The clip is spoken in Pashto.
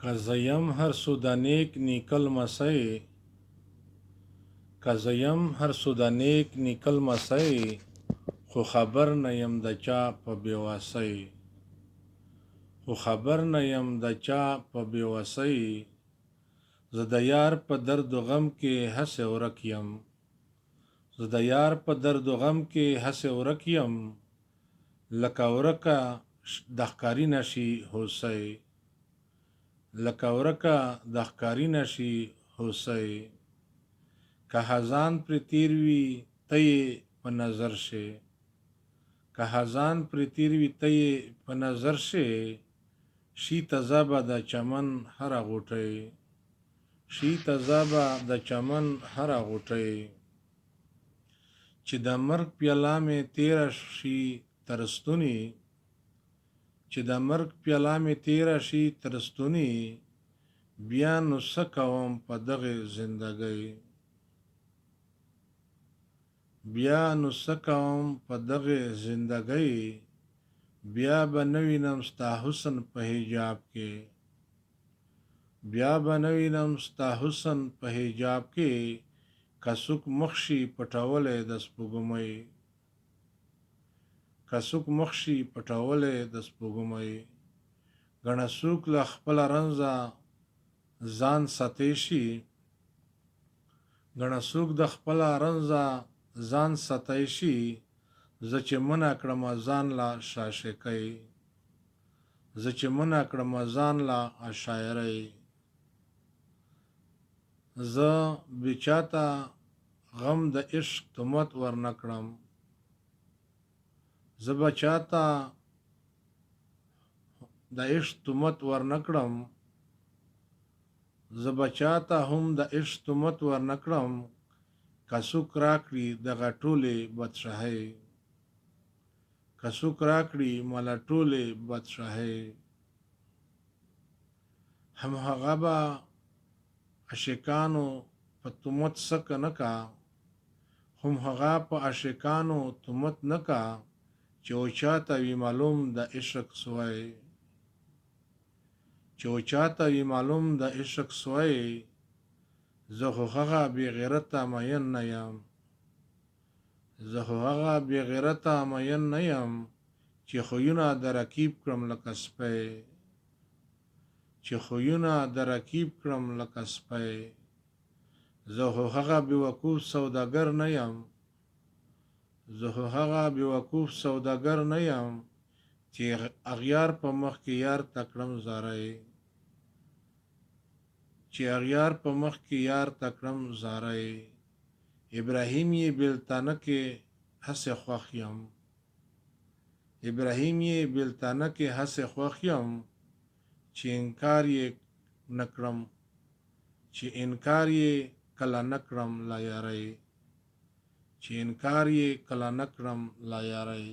که زه یم هر څو د نیک نیکه لمسی، که زه یم هر څو د نیک نیکه لمسی، خو خبر نه یم د چا په بېوسۍ، خو خبر نه یم د چا په بېوسۍ. زه د یار په درد و غم کې هسې ورک یم، زه د یار په درد و غم کې هسې ورک یم، لکه ورکه د ښکاري نه شي هوسۍ، لکه ورکه د ښکاري نه شي هوسۍ. که خزان پرې تیر وي ته یې په نظر شې، که خزان پرې تیر وي ته یې په نظر شې، شي تازه به د چمن هره غوټۍ، شي تازه به د چمن هره غوټۍ. چې د مرګ پیاله مې تېره شي تر ستوني، چې د مرګ پیاله مې تېره شي تر ستوني، بیا نو څه کوم په دغې زندګۍ، بیا نو څه کوم په دغې زندګۍ. بیا به نه وینم ستا حسن په حجاب کې، بیا به نه وینم ستا حسن په حجاب کې، که څوک مخ شي پټولی د سپوږمۍ، که څوک مخ شي پټولی د سپوږمۍ. ګڼه څوک له خپله رنځه ځان ساتی شي، ګڼه څوک د خپله رنځه ځان ساتی شي، زه چې منع کړمه ځان له شاشقۍ، زه چې منع کړمه ځان له عشاعرۍ. زه بې چاته غم د عشق تهمت ورنه کړم، زه به چاته د عشق تهمت ورنه کړم، زه به چاته هم د عشق تهمت ورنه کړم، که څوک راکړي دغه ټولې بادشاهۍ، که څوک راکړي مله ټولې بادشاهۍ. همهغه به عاشقانو په تهمت څکه نه کا، همهغه په عاشقانو تهمت نه کا، چې و چاته وي معلوم د عشق سوی، چې و چاته وي معلوم د عشق سوی. زه خو هغه بې غیرته مین نه یم، زه خو هغه بې غیرته مین نه یم، چې خویونه د رقیب کړم لکه سپی، چې خویونه د رقیب کړم لکه سپی. زه خو هغه بې وقوف سوداګر نه یم، زه خو هغه بې وقوف سوداګر نه یم، چې اغیار په مخ کې یار ته کړم زارۍ، چې اغیار په مخ کې یار ته کړم زارۍ. ابراهیم یې بیلتانه کې هسې خوښ یم، ابراهیم یې بیلتانه کې هسې خوښ یم، چې انکار یې نه کړم، چې انکار یې کله نه کړم لا یارۍ، چې انکار یې کله نه کړم لا یارۍ.